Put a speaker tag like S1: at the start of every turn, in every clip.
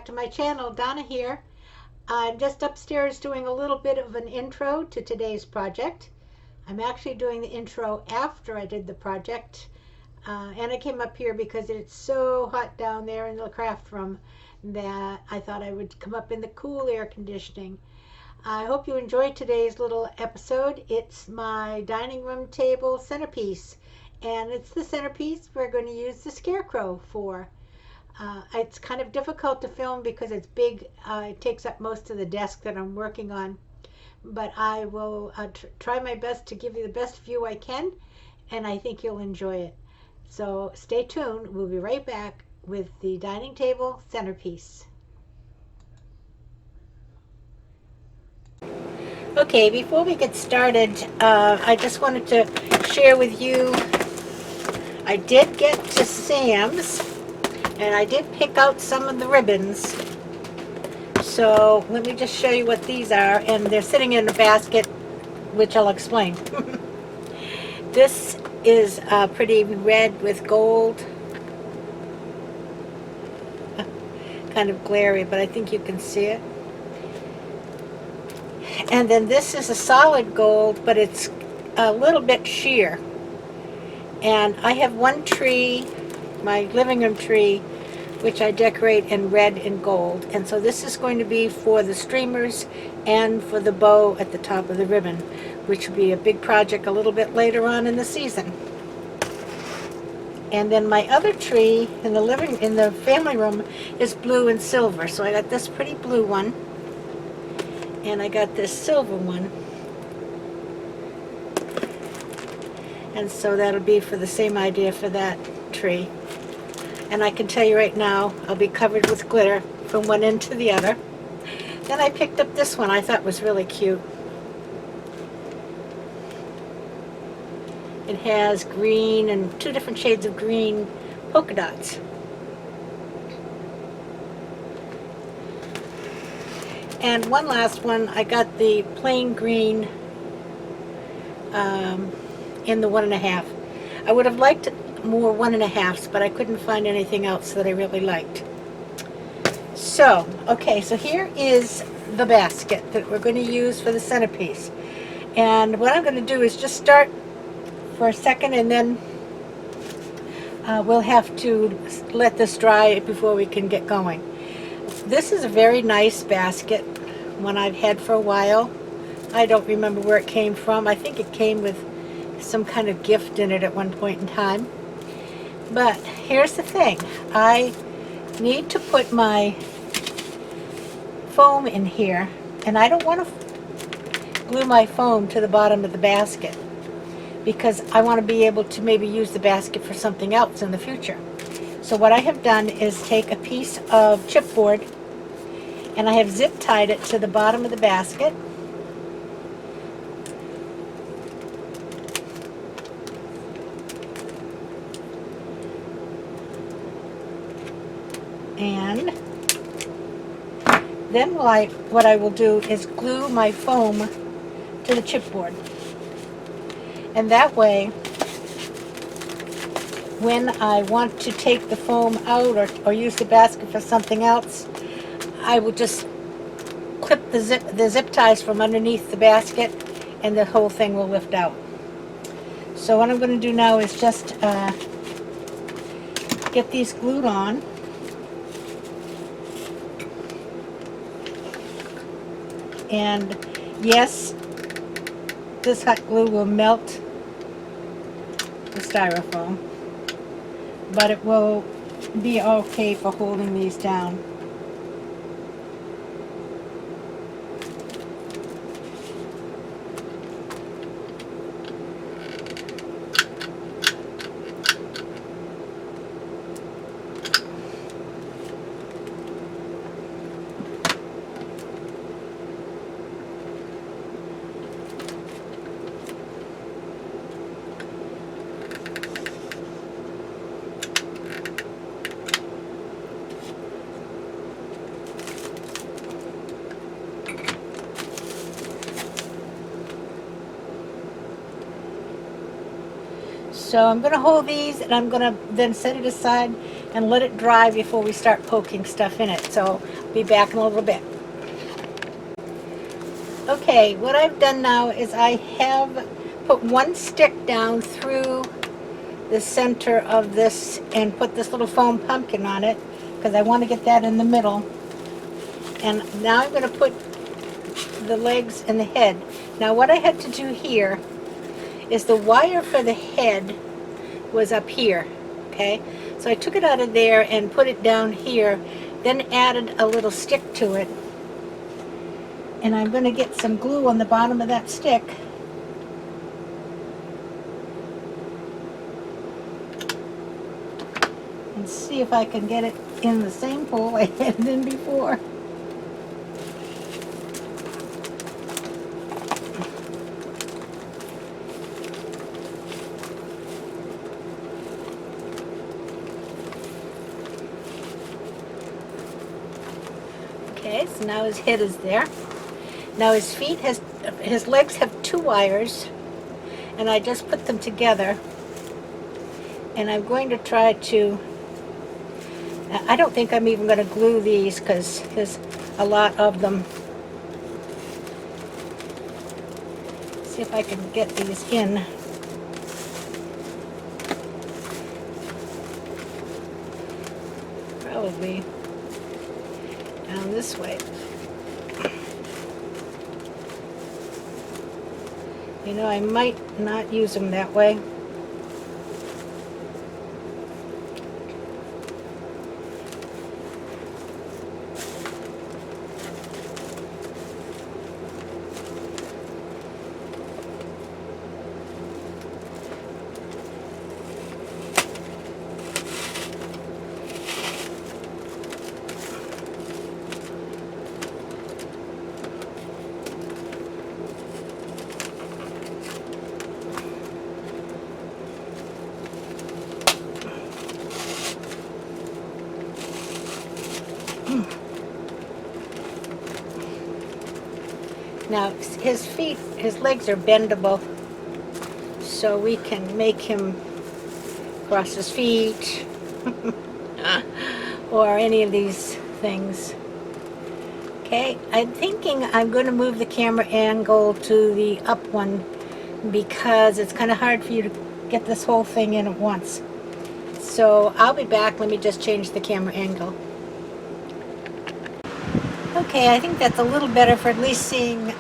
S1: back to my channel. Donna here. I'm just upstairs doing a little bit of an intro to today's project. I'm actually doing the intro after I did the project. And I came up here because it's so hot down there in the craft room that I thought I would come up in the cool air conditioning. I hope you enjoyed today's little episode. It's my dining room table centerpiece. And it's the centerpiece we're going to use the Scarecrow for. It's kind of difficult to film because it's big. It takes up most of the desk that I'm working on. But I will try my best to give you the best view I can, and I think you'll enjoy it. So stay tuned. We'll be right back with the dining table centerpiece. Okay, before we get started, I just wanted to share with you, I did get to Sam's, and I did pick out some of the ribbons. So let me just show you what these are, and they're sitting in a basket, which I'll explain. This is pretty red with gold. Kind of glary, but I think you can see it. And then this is a solid gold, but it's a little bit sheer. And I have one tree, my living room tree, which I decorate in red and gold. And so this is going to be for the streamers and for the bow at the top of the ribbon, which will be a big project a little bit later on in the season. And then my other tree in the family room is blue and silver. So I got this pretty blue one, and I got this silver one. And so that'll be for the same idea for that tree. And I can tell you right now, I'll be covered with glitter from one end to the other. Then I picked up this one I thought was really cute. It has green and two different shades of green polka dots. And one last one, I got the plain green in the 1.5. I would have liked more 1.5s, but I couldn't find anything else that I really liked. So, okay, so here is the basket that we're going to use for the centerpiece. And what I'm going to do is just start for a second, and then we'll have to let this dry before we can get going. This is a very nice basket, one I've had for a while. I don't remember where it came from. I think it came with some kind of gift in it at one point in time. But here's the thing. I need to put my foam in here, and I don't want to glue my foam to the bottom of the basket because I want to be able to maybe use the basket for something else in the future. So what I have done is take a piece of chipboard, and I have zip tied it to the bottom of the basket. And then what I will do is glue my foam to the chipboard. And that way, when I want to take the foam out or use the basket for something else, I will just clip the zip ties from underneath the basket, and the whole thing will lift out. So what I'm going to do now is just get these glued on. And yes, this hot glue will melt the styrofoam, but it will be okay for holding these down. So I'm going to hold these and I'm going to then set it aside and let it dry before we start poking stuff in it. So I'll be back in a little bit. Okay, what I've done now is I have put one stick down through the center of this and put this little foam pumpkin on it because I want to get that in the middle. And now I'm going to put the legs and the head. Now what I had to do here is the wire for the head was up here, okay? So I took it out of there and put it down here, then added a little stick to it. And I'm going to get some glue on the bottom of that stick. And see if I can get it in the same hole I had it in before. Okay, so now his head is there. Now his feet, his legs have two wires, and I just put them together. And I'm going to try to, I don't think I'm even going to glue these because there's a lot of them. See if I can get these in. Probably down this way. You know, I might not use them that way. Now his feet, his legs are bendable, so we can make him cross his feet or any of these things. Okay, I'm thinking I'm going to move the camera angle to the up one because it's kind of hard for you to get this whole thing in at once. So I'll be back. Let me just change the camera angle. Okay, I think that's a little better for at least seeing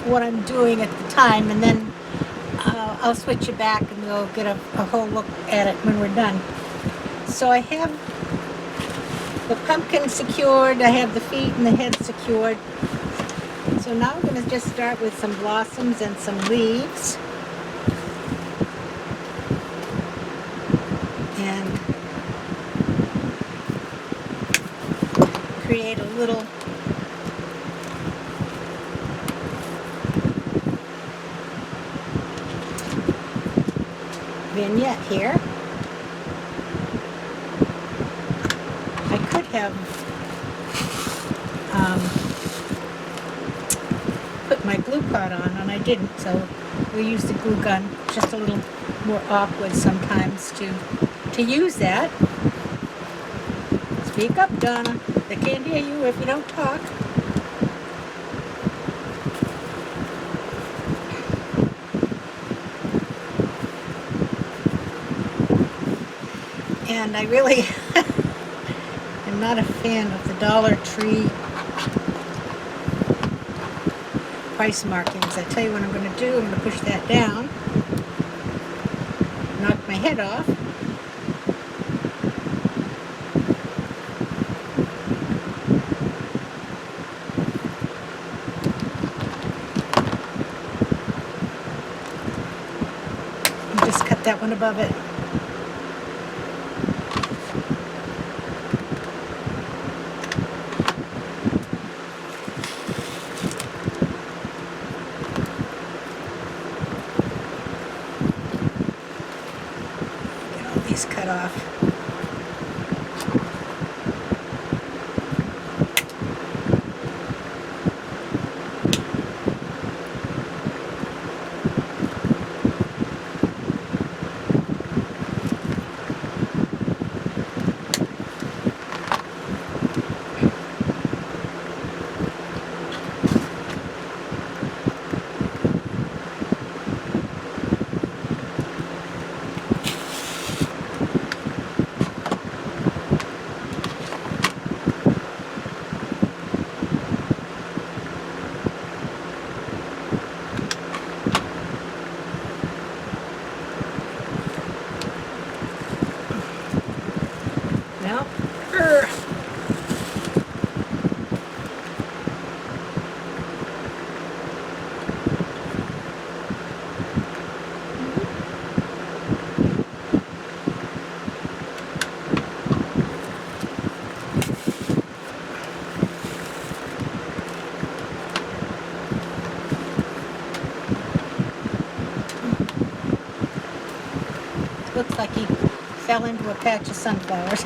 S1: what I'm doing at the time, and then I'll switch it back and we'll get a whole look at it when we're done. So I have the pumpkin secured, I have the feet and the head secured. So now I'm going to just start with some blossoms and some leaves. And create a little vignette here. I could have put my glue pot on, and I didn't, so we'll use the glue gun. It's just a little more awkward sometimes to use that. Speak up, Donna. They can't hear you if you don't talk. And I really am not a fan of the Dollar Tree price markings. I tell you what I'm going to do. I'm going to push that down, knock my head off. And just cut that one above it. Cut off. Well, er. Looks like he fell into a patch of sunflowers.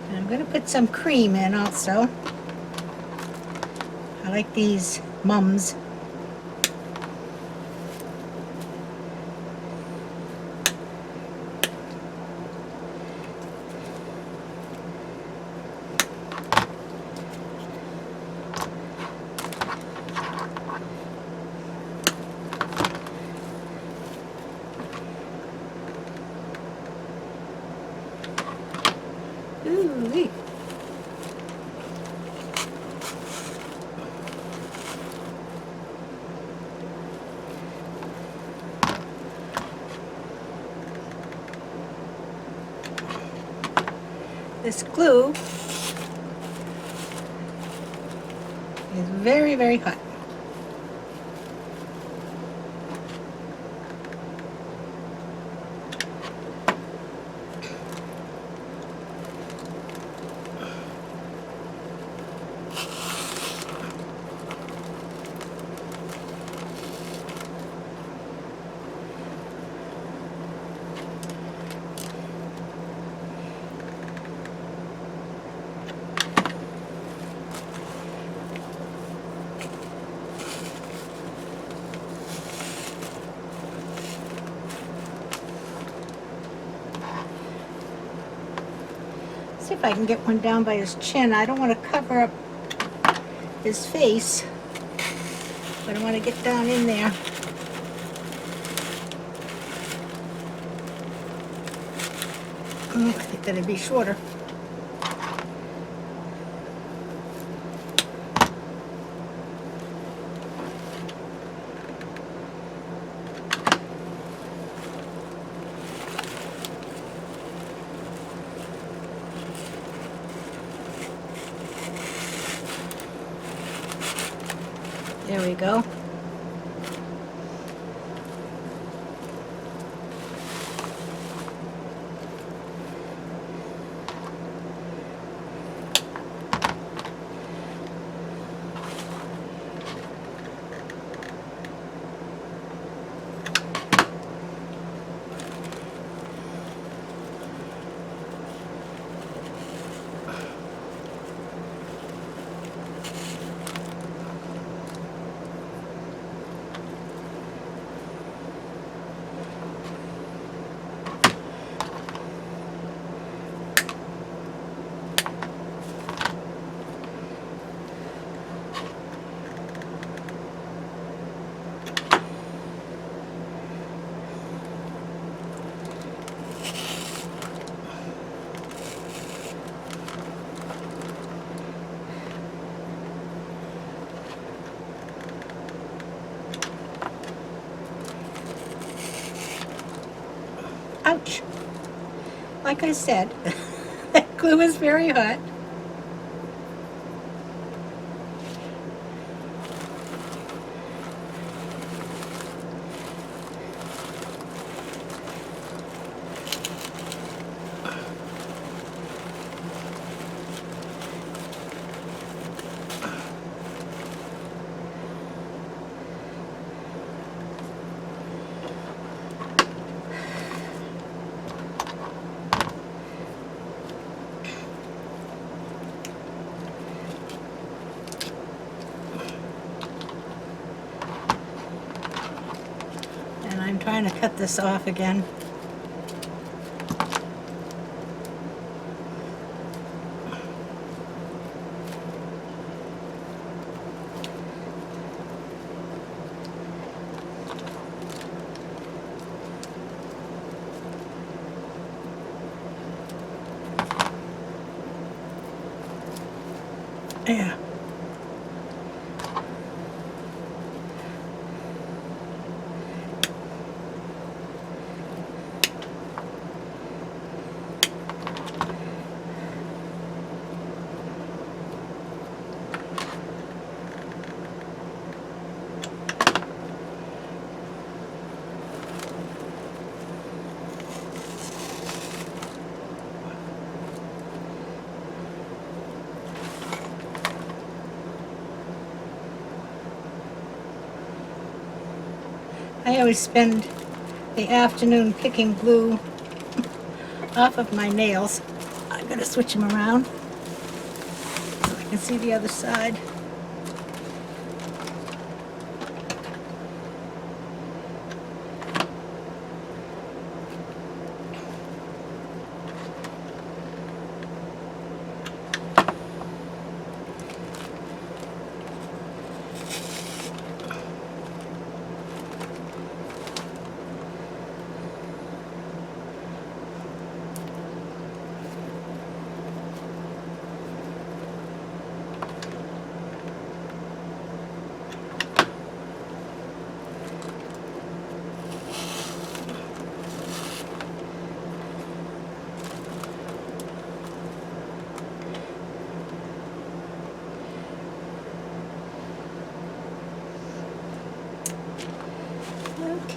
S1: I'm going to put some cream in also. I like these mums. Ooh-wee. This glue is very, very hot. See if I can get one down by his chin. I don't want to cover up his face, but I want to get down in there. I think that'd be shorter. There we go. Ouch. Like I said, that glue is very hot. trying to cut this off again. Yeah. I always spend the afternoon picking glue off of my nails. I'm going to switch them around so I can see the other side.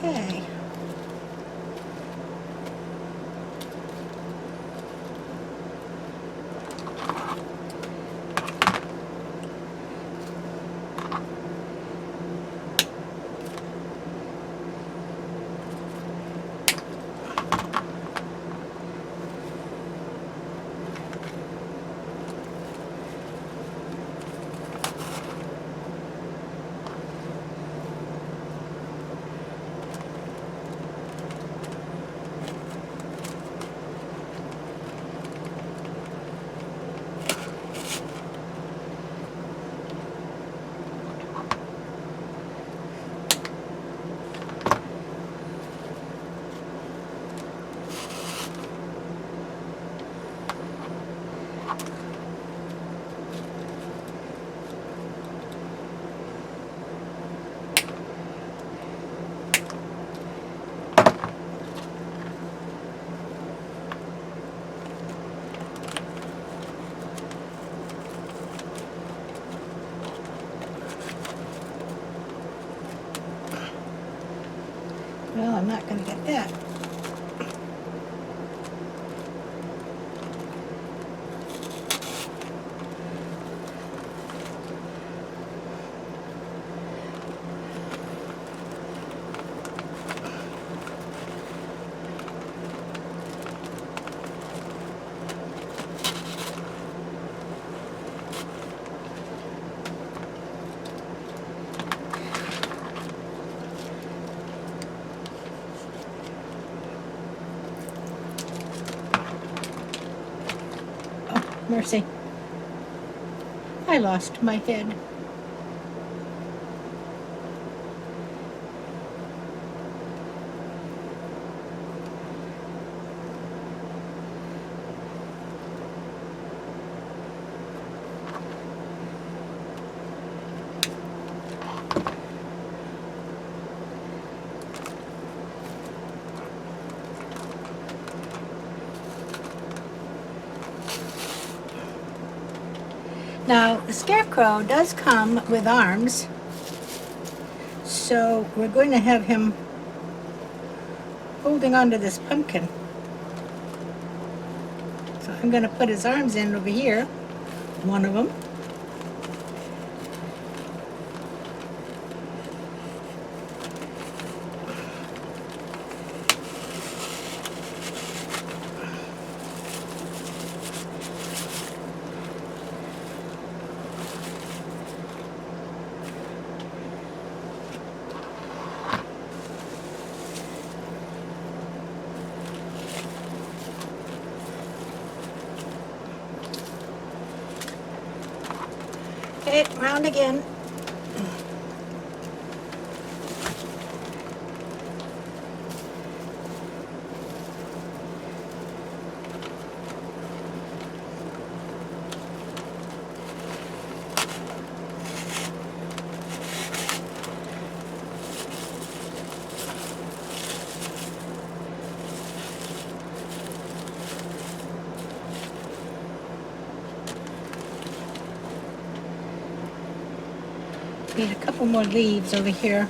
S1: Okay. Well, I'm not going to get that. Mercy. I lost my head. Now, the Scarecrow does come with arms, so we're going to have him holding onto this pumpkin. So I'm going to put his arms in over here, one of them. it round again. Need a couple more leaves over here.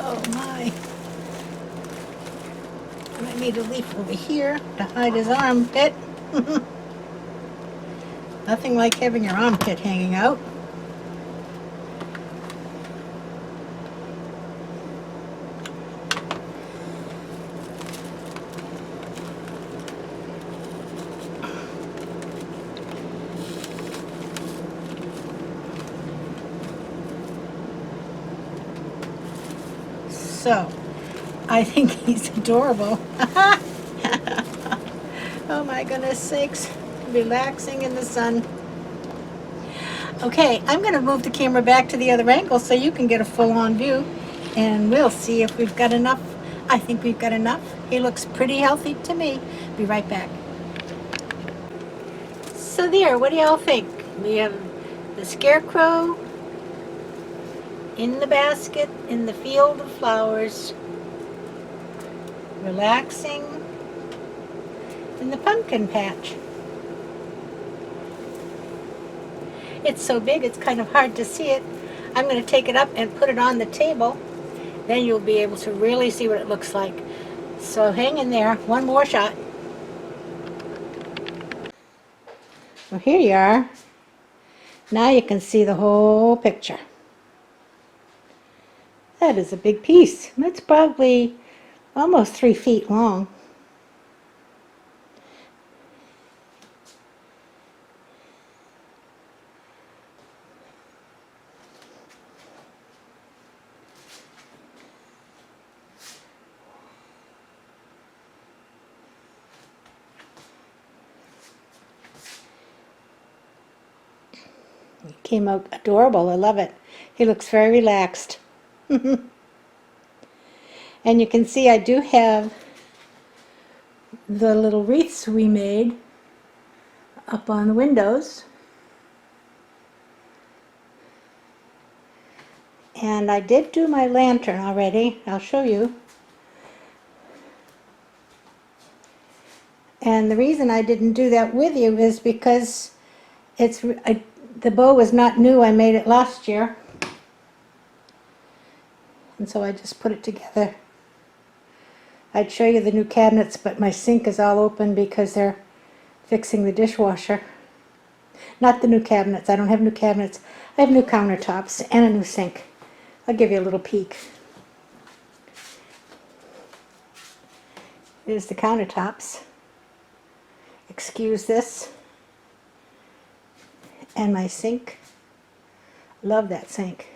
S1: Oh my. I need a leaf over here to hide his armpit. Nothing like having your armpit hanging out. So, I think he's adorable. Oh my goodness sakes. Relaxing in the sun. Okay, I'm going to move the camera back to the other angle so you can get a full-on view. And we'll see if we've got enough. I think we've got enough. He looks pretty healthy to me. Be right back. So there, what do y'all think? We have the Scarecrow in the basket in the field of flowers, relaxing in the pumpkin patch. It's so big it's kind of hard to see it. I'm going to take it up and put it on the table. Then you'll be able to really see what it looks like. So hang in there. One more shot. Well, here you are. Now you can see the whole picture. That is a big piece. That's probably almost 3 feet long. He came out adorable. I love it. He looks very relaxed. And you can see I do have the little wreaths we made up on the windows. And I did do my lantern already. I'll show you. And the reason I didn't do that with you is because the bow was not new. I made it last year. And so I just put it together. I'd show you the new cabinets, but my sink is all open because they're fixing the dishwasher. Not the new cabinets. I don't have new cabinets. I have new countertops and a new sink. I'll give you a little peek. Here's the countertops. Excuse this. And my sink. Love that sink.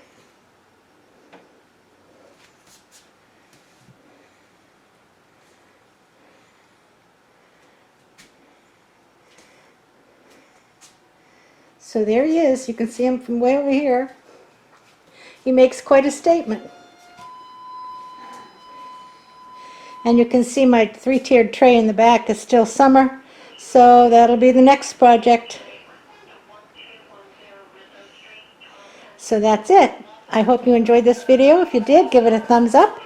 S1: So there he is. You can see him from way over here. He makes quite a statement. And you can see my 3-tiered tray in the back is still summer. So that'll be the next project. So that's it. I hope you enjoyed this video. If you did, give it a thumbs up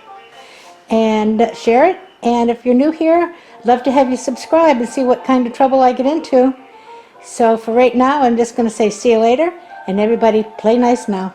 S1: and share it. And if you're new here, I'd love to have you subscribe and see what kind of trouble I get into. So for right now, I'm just going to say see you later, and everybody play nice now.